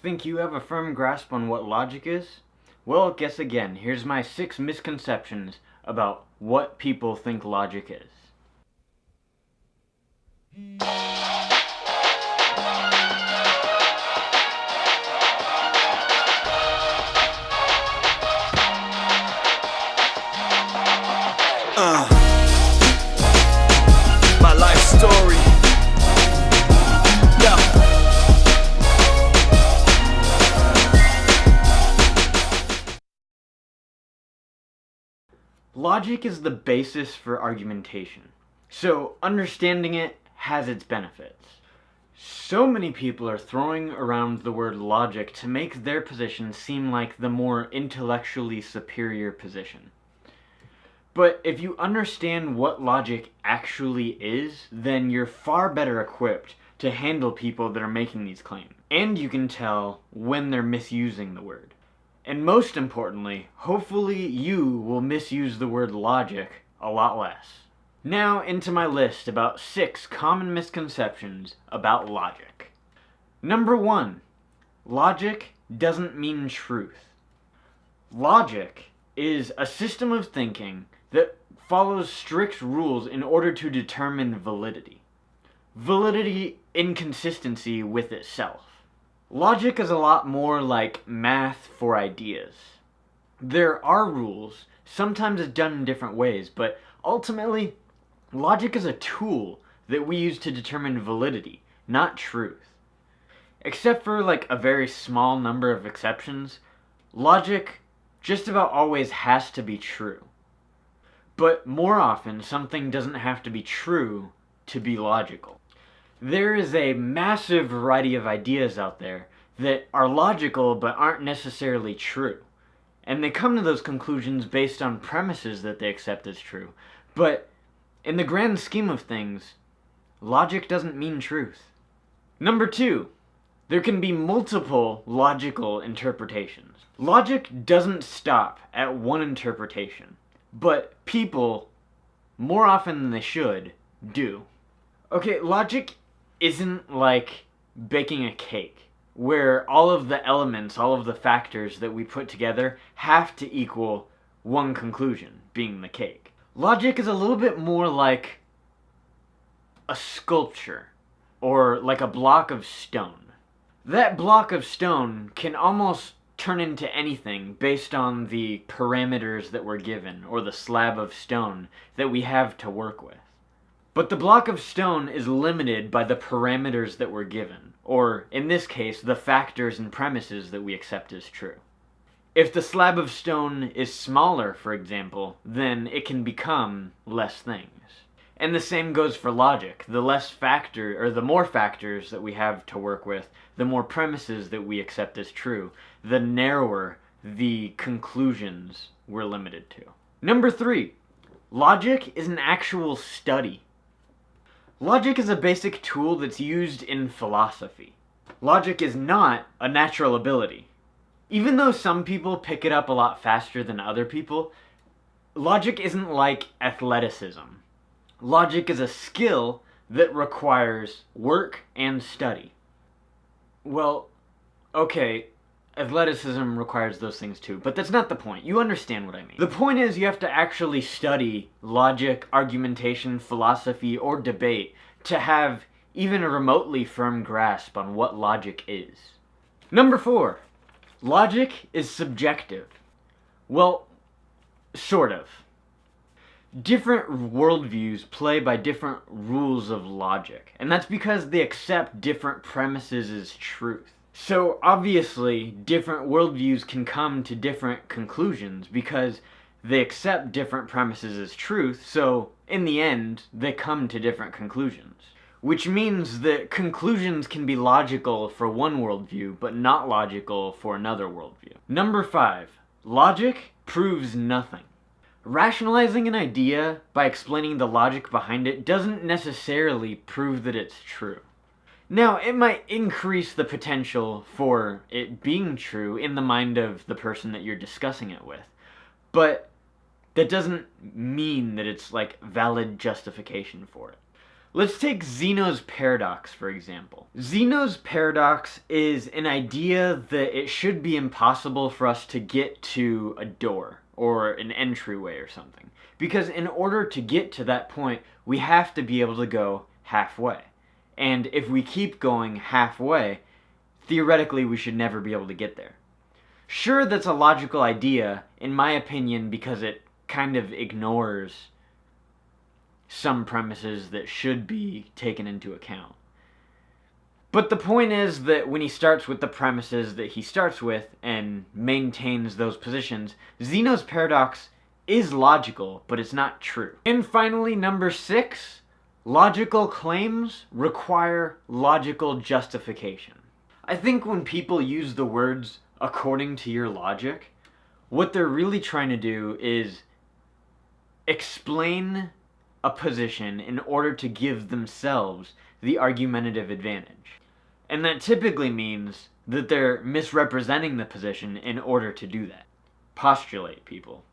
Think you have a firm grasp on what logic is? Well, guess again. Here's my 6 misconceptions about what people think logic is. My life story. Yeah. Logic is the basis for argumentation, so understanding it has its benefits. So many people are throwing around the word logic to make their position seem like the more intellectually superior position. But if you understand what logic actually is, then you're far better equipped to handle people that are making these claims. And you can tell when they're misusing the word. And most importantly, hopefully you will misuse the word logic a lot less. Now into my list about 6 common misconceptions about logic. Number 1. Logic doesn't mean truth. Logic is a system of thinking that follows strict rules in order to determine validity. Validity in consistency with itself. Logic is a lot more like math for ideas. There are rules, sometimes it's done in different ways, but ultimately, logic is a tool that we use to determine validity, not truth. Except for like a very small number of exceptions, logic just about always has to be true. But more often, something doesn't have to be true to be logical. There is a massive variety of ideas out there that are logical but aren't necessarily true. And they come to those conclusions based on premises that they accept as true. But in the grand scheme of things, logic doesn't mean truth. Number 2, there can be multiple logical interpretations. Logic doesn't stop at one interpretation, but people, more often than they should, do. Okay, logic isn't like baking a cake, where all of the elements, all of the factors that we put together have to equal one conclusion, being the cake. Logic is a little bit more like a sculpture, or like a block of stone. That block of stone can almost turn into anything based on the parameters that we're given, or the slab of stone that we have to work with. But the block of stone is limited by the parameters that we're given, or in this case, the factors and premises that we accept as true. If the slab of stone is smaller, for example, then it can become less things. And the same goes for logic. The more factors that we have to work with, the more premises that we accept as true, the narrower the conclusions we're limited to. Number 3, logic is an actual study. Logic is a basic tool that's used in philosophy. Logic is not a natural ability. Even though some people pick it up a lot faster than other people, logic isn't like athleticism. Logic is a skill that requires work and study. Well, okay, athleticism requires those things too, but that's not the point. You understand what I mean. The point is you have to actually study logic, argumentation, philosophy, or debate to have even a remotely firm grasp on what logic is. Number 4, logic is subjective. Well, sort of. Different worldviews play by different rules of logic, and that's because they accept different premises as truth. So obviously, different worldviews can come to different conclusions because they accept different premises as truth, so in the end, they come to different conclusions. Which means that conclusions can be logical for one worldview, but not logical for another worldview. Number 5, logic proves nothing. Rationalizing an idea by explaining the logic behind it doesn't necessarily prove that it's true. Now, it might increase the potential for it being true in the mind of the person that you're discussing it with, but that doesn't mean that it's like valid justification for it. Let's take Zeno's paradox, for example. Zeno's paradox is an idea that it should be impossible for us to get to a door or an entryway or something. Because in order to get to that point, we have to be able to go halfway. And if we keep going halfway, theoretically we should never be able to get there. Sure, that's a logical idea, in my opinion, because it kind of ignores some premises that should be taken into account. But the point is that when he starts with the premises that he starts with and maintains those positions, Zeno's paradox is logical, but it's not true. And finally, number 6, logical claims require logical justification. I think when people use the words according to your logic, what they're really trying to do is explain a position in order to give themselves the argumentative advantage. And that typically means that they're misrepresenting the position in order to do that. Postulate, people.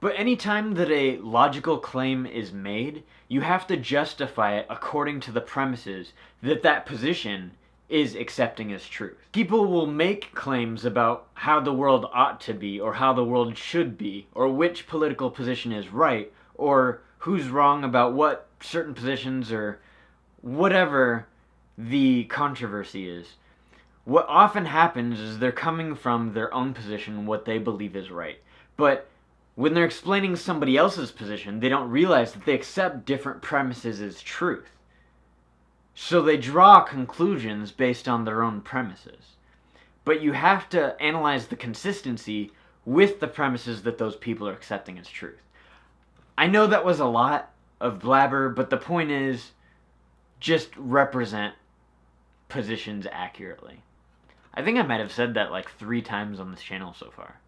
But anytime that a logical claim is made, you have to justify it according to the premises that that position is accepting as truth. People will make claims about how the world ought to be, or how the world should be, or which political position is right, or who's wrong about what certain positions, or whatever the controversy is. What often happens is they're coming from their own position, what they believe is right. But when they're explaining somebody else's position, they don't realize that they accept different premises as truth. So they draw conclusions based on their own premises. But you have to analyze the consistency with the premises that those people are accepting as truth. I know that was a lot of blabber, but the point is, just represent positions accurately. I think I might have said that like 3 times on this channel so far.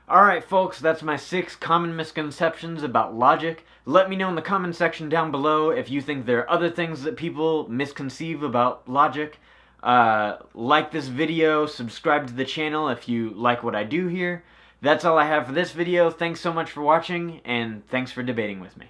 Alright folks, that's my 6 common misconceptions about logic. Let me know in the comment section down below if you think there are other things that people misconceive about logic. Like this video, subscribe to the channel if you like what I do here. That's all I have for this video. Thanks so much for watching, and thanks for debating with me.